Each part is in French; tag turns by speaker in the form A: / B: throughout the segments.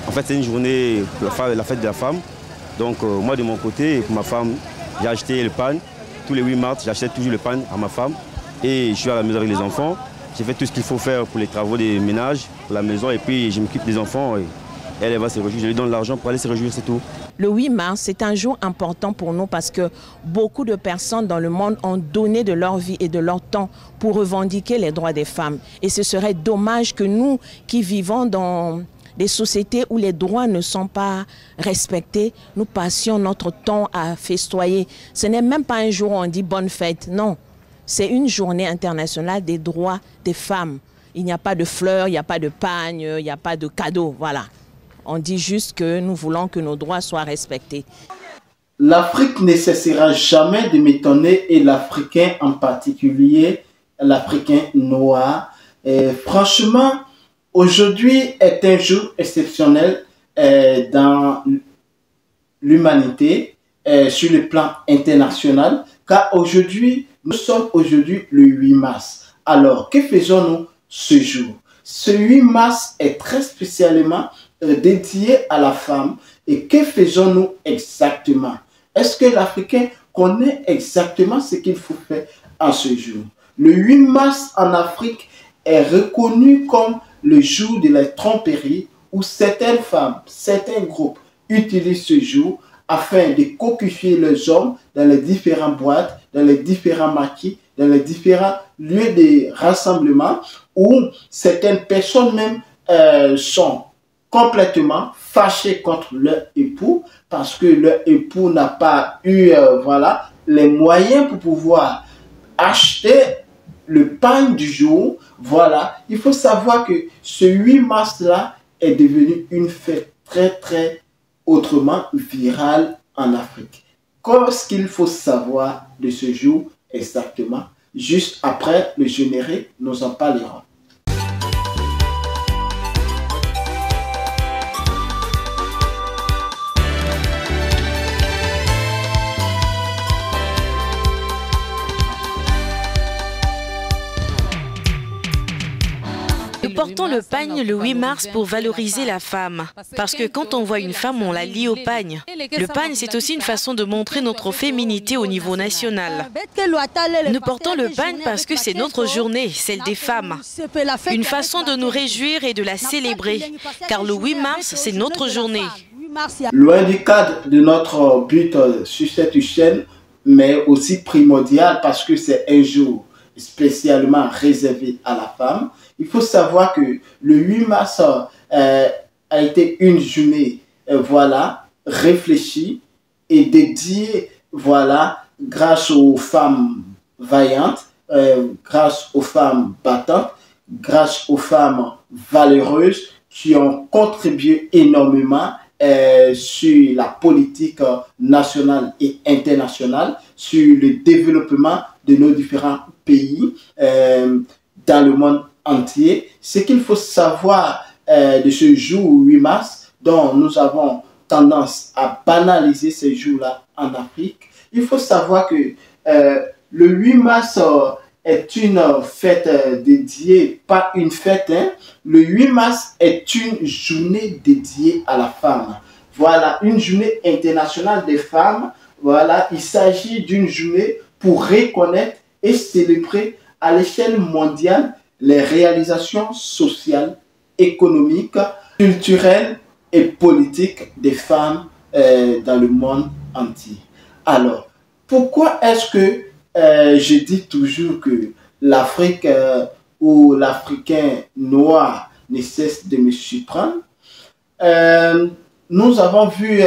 A: En fait, c'est une journée, la fête de la femme. Donc moi de mon côté, pour ma femme, j'ai acheté le pain. Tous les 8 mars, j'achète toujours le pain à ma femme. Et je suis à la maison avec les enfants. J'ai fait tout ce qu'il faut faire pour les travaux des ménages, pour la maison. Et puis je m'occupe des enfants. Et elle va se réjouir. Je lui donne l'argent pour aller se réjouir, c'est tout.
B: Le 8 mars, c'est un jour important pour nous parce que beaucoup de personnes dans le monde ont donné de leur vie et de leur temps pour revendiquer les droits des femmes. Et ce serait dommage que nous qui vivons dans des sociétés où les droits ne sont pas respectés, nous passions notre temps à festoyer. Ce n'est même pas un jour où on dit bonne fête, non. C'est une journée internationale des droits des femmes. Il n'y a pas de fleurs, il n'y a pas de pagne, il n'y a pas de cadeaux, voilà. On dit juste que nous voulons que nos droits soient respectés.
C: L'Afrique ne cessera jamais de m'étonner, et l'Africain en particulier, l'Africain noir. Et franchement, aujourd'hui est un jour exceptionnel dans l'humanité, sur le plan international, car aujourd'hui, nous sommes aujourd'hui le 8 mars. Alors, que faisons-nous ce jour? Ce 8 mars est très spécialement dédié à la femme. Et que faisons-nous exactement? Est-ce que l'Africain connaît exactement ce qu'il faut faire en ce jour? Le 8 mars en Afrique est reconnu comme le jour de la tromperie, où certaines femmes, certains groupes utilisent ce jour afin de coquifier les hommes dans les différentes boîtes, dans les différents maquis, dans les différents lieux de rassemblement, où certaines personnes même sont complètement fâchées contre leur époux parce que leur époux n'a pas eu voilà, les moyens pour pouvoir acheter le pain du jour. Voilà, il faut savoir que ce 8 mars-là est devenu une fête très autrement virale en Afrique. Qu'est-ce qu'il faut savoir de ce jour exactement? Juste après le générique, nous en parlerons.
D: Nous portons le pagne le 8 mars pour valoriser la femme. Parce que quand on voit une femme, on la lie au pagne. Le pagne, c'est aussi une façon de montrer notre féminité au niveau national. Nous portons le pagne parce que c'est notre journée, celle des femmes. Une façon de nous réjouir et de la célébrer. Car le 8 mars, c'est notre journée.
C: Loin du cadre de notre but sur cette chaîne, mais aussi primordial parce que c'est un jour spécialement réservé à la femme. Il faut savoir que le 8 mars a été une journée voilà, réfléchie et dédiée voilà, grâce aux femmes vaillantes, grâce aux femmes battantes, grâce aux femmes valeureuses qui ont contribué énormément sur la politique nationale et internationale, sur le développement de nos différents pays dans le monde entier. Ce qu'il faut savoir de ce jour 8 mars, dont nous avons tendance à banaliser ces jours-là en Afrique, il faut savoir que le 8 mars est une fête dédiée, pas une fête, hein. Le 8 mars est une journée dédiée à la femme. Voilà, une journée internationale des femmes. Voilà, il s'agit d'une journée pour reconnaître et célébrer à l'échelle mondiale les réalisations sociales, économiques, culturelles et politiques des femmes dans le monde entier. Alors, pourquoi est-ce que je dis toujours que l'Afrique ou l'Africain noir ne cesse de me surprendre? Nous avons vu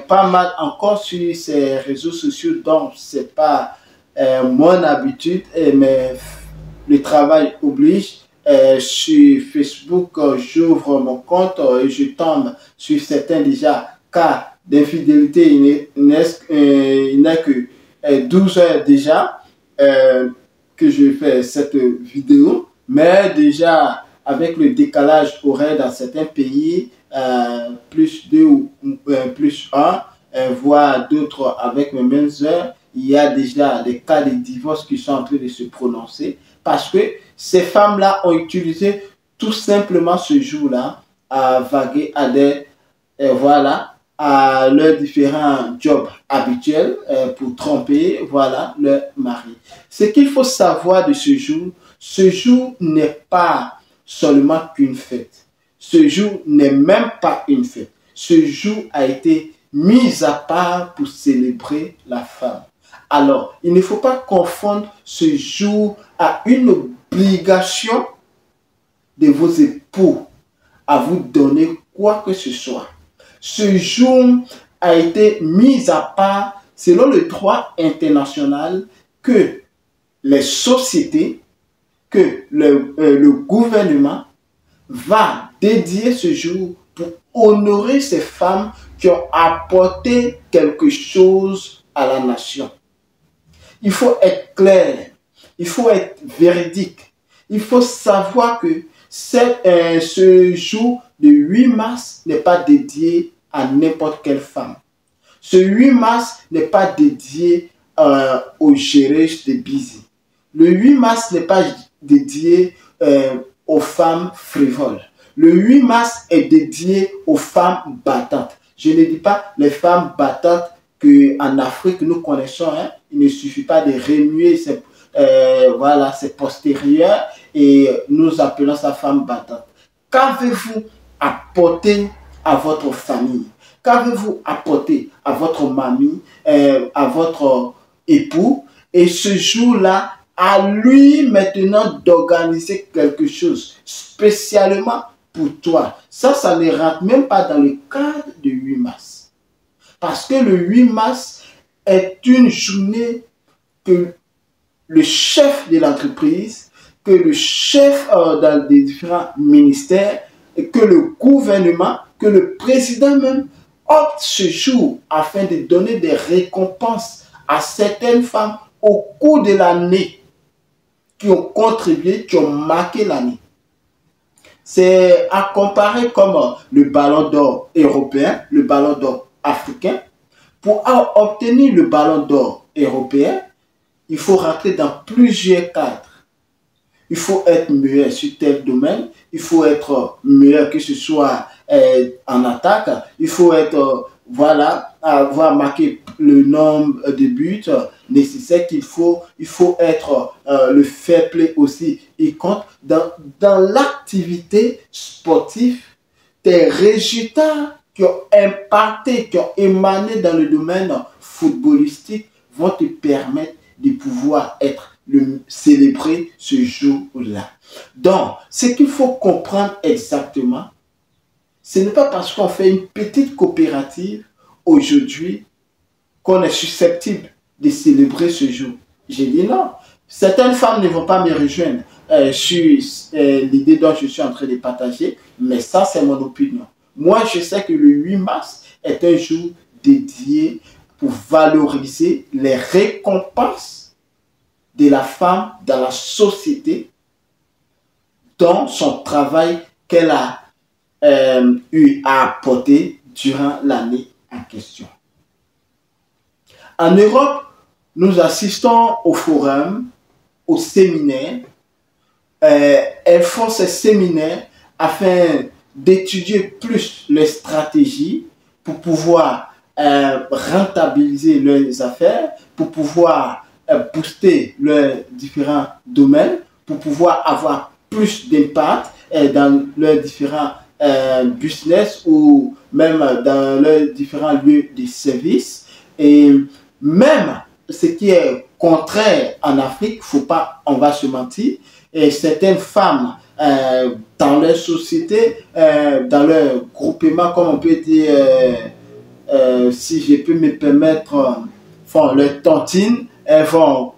C: pas mal encore sur ces réseaux sociaux, donc c'est pas mon habitude, mais le travail oblige. Sur Facebook, j'ouvre mon compte et je tombe sur certains déjà cas d'infidélité. Il n'est que 12 heures déjà que je fais cette vidéo, mais déjà avec le décalage horaire dans certains pays, plus 2 ou plus 1, voire d'autres avec les mêmes heures, il y a déjà des cas de divorce qui sont en train de se prononcer parce que ces femmes-là ont utilisé tout simplement ce jour-là à vaguer à des voilà, à leurs différents jobs habituels pour tromper, voilà, leur mari. Ce qu'il faut savoir de ce jour n'est pas seulement qu'une fête. Ce jour n'est même pas une fête. Ce jour a été mis à part pour célébrer la femme. Alors, il ne faut pas confondre ce jour à une obligation de vos époux à vous donner quoi que ce soit. Ce jour a été mis à part selon le droit international que les sociétés, que le gouvernement va dédier ce jour pour honorer ces femmes qui ont apporté quelque chose à la nation. Il faut être clair, il faut être véridique. Il faut savoir que ce jour de 8 mars n'est pas dédié à n'importe quelle femme. Ce 8 mars n'est pas dédié aux géreuses de busy. Le 8 mars n'est pas dédié aux femmes frivoles. Le 8 mars est dédié aux femmes battantes. Je ne dis pas les femmes battantes qu'en Afrique nous connaissons. Hein. Il ne suffit pas de remuer ses postérieurs et nous appelons ça femme battante. Qu'avez-vous apporté à votre famille? Qu'avez-vous apporté à votre mamie, à votre époux? Et ce jour-là, à lui maintenant d'organiser quelque chose spécialement pour toi. Ça ne rentre même pas dans le cadre du 8 mars. Parce que le 8 mars est une journée que le chef de l'entreprise, que le chef dans les différents ministères, et que le gouvernement, que le président même opte ce jour afin de donner des récompenses à certaines femmes au cours de l'année qui ont contribué, qui ont marqué l'année. C'est à comparer comme le ballon d'or européen, le ballon d'or africain. Pour obtenir le ballon d'or européen, il faut rentrer dans plusieurs cadres. Il faut être meilleur sur tel domaine, il faut être meilleur que ce soit en attaque, il faut être, avoir marqué le nombre de buts nécessaires qu'il faut, il faut être le fair play aussi. Il compte dans l'activité sportive, tes résultats qui ont impacté, qui ont émané dans le domaine footballistique vont te permettre de pouvoir célébrer ce jour-là. Donc, ce qu'il faut comprendre exactement, ce n'est pas parce qu'on fait une petite coopérative aujourd'hui qu'on est susceptible de célébrer ce jour. J'ai dit non. Certaines femmes ne vont pas me rejoindre sur l'idée dont je suis en train de partager, mais ça, c'est mon opinion. Moi, je sais que le 8 mars est un jour dédié pour valoriser les récompenses de la femme dans la société, dans son travail qu'elle a eu à apporter durant l'année en question. En Europe, nous assistons au forum, au séminaire. Elles font ces séminaires afin d'étudier plus les stratégies pour pouvoir rentabiliser leurs affaires, pour pouvoir booster leurs différents domaines, pour pouvoir avoir plus d'impact dans leurs différents business ou même dans leurs différents lieux de service. Et même ce qui est contraire en Afrique, on va se mentir, et certaines femmes dans leur société, dans leur groupement, comme on peut dire, si je peux me permettre, font leur tontine, elles vont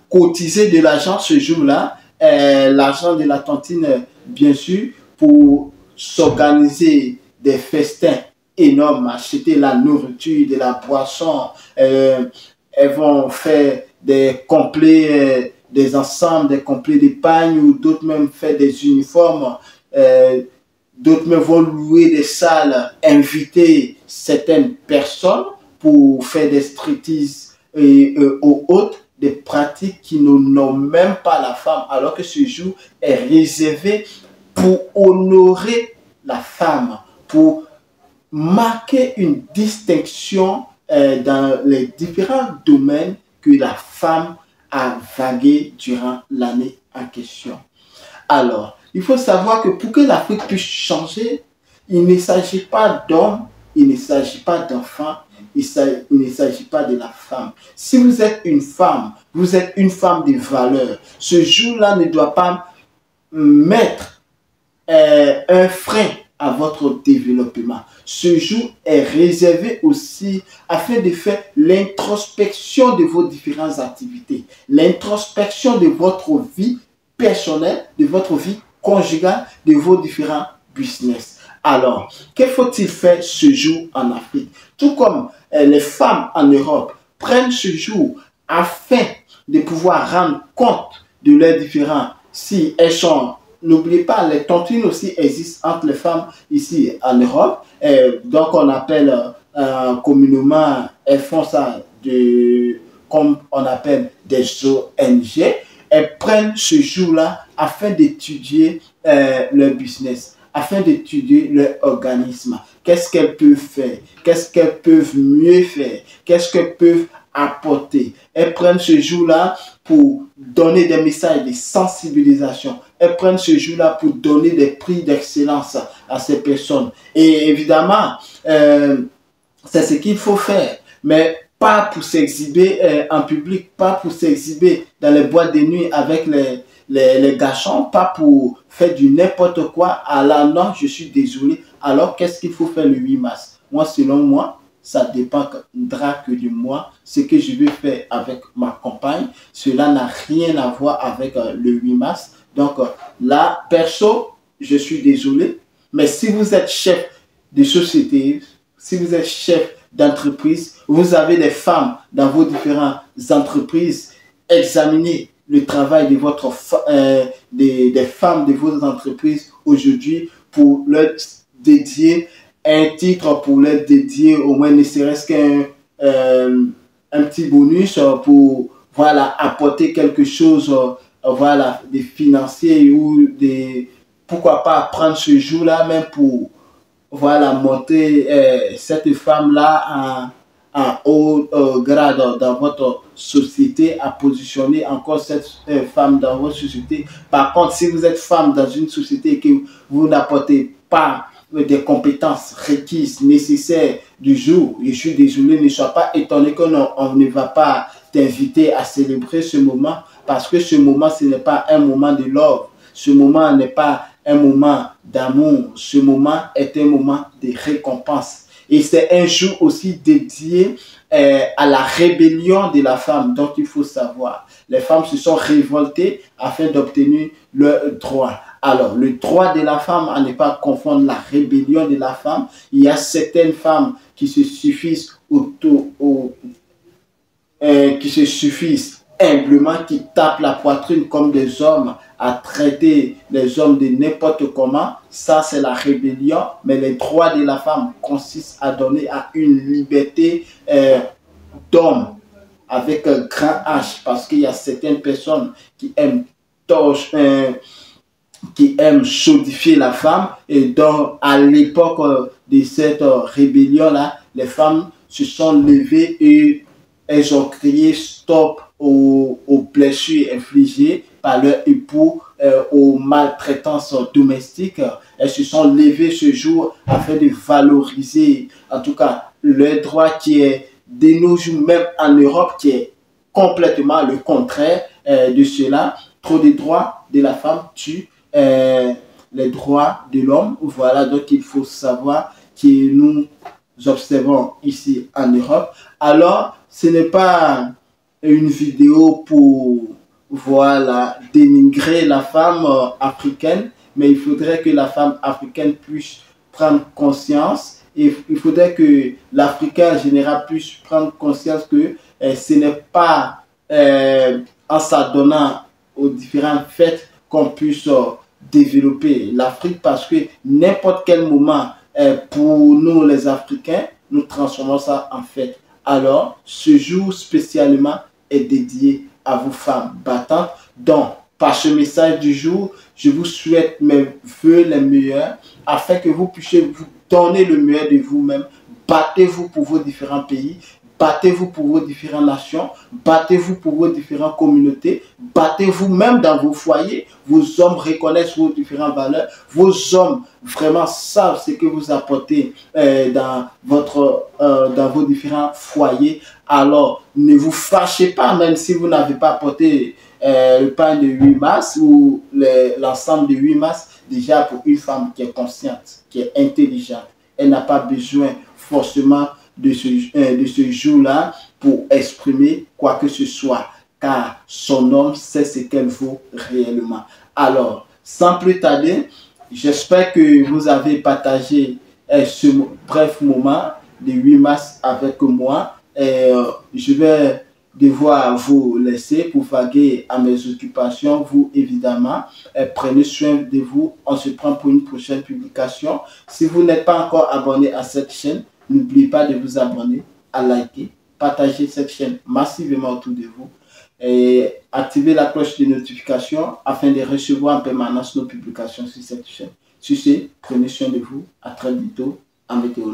C: cotiser de l'argent ce jour-là, l'argent de la tontine, bien sûr, pour s'organiser des festins énormes, acheter la nourriture, de la boisson. Elles vont faire des complets, des ensembles, des complets d'épargne, ou d'autres même faire des uniformes. D'autres même vont louer des salles, inviter certaines personnes pour faire des striptease et autres, des pratiques qui ne nomment même pas la femme, alors que ce jour est réservé pour honorer la femme, pour marquer une distinction dans les différents domaines que la femme a vagué durant l'année en question. Alors, il faut savoir que pour que l'Afrique puisse changer, il ne s'agit pas d'hommes, il ne s'agit pas d'enfants, il ne s'agit pas de la femme. Si vous êtes une femme de valeur, ce jour-là ne doit pas mettre un frein à votre développement. Ce jour est réservé aussi afin de faire l'introspection de vos différentes activités, l'introspection de votre vie personnelle, de votre vie conjugale, de vos différents business. Alors, que faut-il faire ce jour en Afrique? Tout comme les femmes en Europe prennent ce jour afin de pouvoir rendre compte de leurs différents, si elles sont. N'oubliez pas, les tontines aussi existent entre les femmes ici en Europe. Donc, on appelle communément, elles font ça comme on appelle des ONG. Elles prennent ce jour-là afin d'étudier leur business, afin d'étudier leur organisme. Qu'est-ce qu'elles peuvent faire? Qu'est-ce qu'elles peuvent mieux faire? Qu'est-ce qu'elles peuvent apporter? Elles prennent ce jour-là pour donner des messages de sensibilisation. Elles prennent ce jour-là pour donner des prix d'excellence à ces personnes. Et évidemment, c'est ce qu'il faut faire. Mais pas pour s'exhiber en public, pas pour s'exhiber dans les boîtes de nuit avec les garçons, pas pour faire du n'importe quoi. Alors non, je suis désolé. Alors qu'est-ce qu'il faut faire le 8 mars? Moi, selon moi, ça dépendra que de moi. Ce que je vais faire avec ma compagne, cela n'a rien à voir avec le 8 mars. Donc là, perso, je suis désolé. Mais si vous êtes chef de société, si vous êtes chef d'entreprise, vous avez des femmes dans vos différentes entreprises, examinez le travail de votre des femmes de vos entreprises aujourd'hui pour leur dédier un titre, pour leur dédier au moins ne serait-ce qu'un petit bonus pour voilà, apporter quelque chose voilà, des financiers ou des, pourquoi pas prendre ce jour-là même pour voilà, monter cette femme-là en haut grade dans votre société, à positionner encore cette femme dans votre société. Par contre, si vous êtes femme dans une société et que vous n'apportez pas des compétences requises, nécessaires du jour, je suis désolé, ne sois pas étonné qu'on ne va pas t'inviter à célébrer ce moment, parce que ce moment, ce n'est pas un moment de love, ce moment n'est pas un moment d'amour, ce moment est un moment de récompense. Et c'est un jour aussi dédié à la rébellion de la femme. Donc il faut savoir, les femmes se sont révoltées afin d'obtenir leurs droits. Alors le droit de la femme, à ne pas confondre la rébellion de la femme. Il y a certaines femmes qui se suffisent humblement, qui tapent la poitrine comme des hommes, à traiter les hommes de n'importe comment. Ça, c'est la rébellion. Mais les droits de la femme consistent à donner à une liberté d'homme avec un grand H. Parce qu'il y a certaines personnes qui aiment chaudifier la femme. Et donc, à l'époque de cette rébellion-là, les femmes se sont levées et elles ont crié stop aux blessures infligées par leur époux, aux maltraitances domestiques. Elles se sont levées ce jour afin de valoriser, en tout cas, le droit qui est de nos jours, même en Europe, qui est complètement le contraire de cela. Trop de droits de la femme tuent les droits de l'homme. Voilà, donc il faut savoir que nous observons ici en Europe. Alors, ce n'est pas une vidéo pour voilà, dénigrer la femme africaine, mais il faudrait que la femme africaine puisse prendre conscience, et il faudrait que l'Africain en général puisse prendre conscience que ce n'est pas en s'adonnant aux différents faits qu'on puisse développer l'Afrique, parce que n'importe quel moment pour nous les Africains, nous transformons ça en fête. Alors, ce jour spécialement est dédié à vous femmes battantes. Donc, par ce message du jour, je vous souhaite mes vœux les meilleurs afin que vous puissiez vous donnez le meilleur de vous-même, battez-vous pour vos différents pays, battez-vous pour vos différentes nations, battez-vous pour vos différentes communautés, battez-vous même dans vos foyers. Vos hommes reconnaissent vos différentes valeurs, vos hommes vraiment savent ce que vous apportez dans vos différents foyers. Alors, ne vous fâchez pas, même si vous n'avez pas apporté le pain de 8 mars ou l'ensemble de 8 mars. Déjà, pour une femme qui est consciente, qui est intelligente, elle n'a pas besoin forcément de ce jour-là pour exprimer quoi que ce soit, car son homme sait ce qu'elle vaut réellement. Alors, sans plus tarder, j'espère que vous avez partagé ce bref moment de 8 mars avec moi. Je vais devoir vous laisser pour vaguer à mes occupations. Vous, évidemment, prenez soin de vous. On se prend pour une prochaine publication. Si vous n'êtes pas encore abonné à cette chaîne, n'oubliez pas de vous abonner, à liker, partager cette chaîne massivement autour de vous et activer la cloche de notification afin de recevoir en permanence nos publications sur cette chaîne. Sur ce, prenez soin de vous. À très bientôt. À Météo.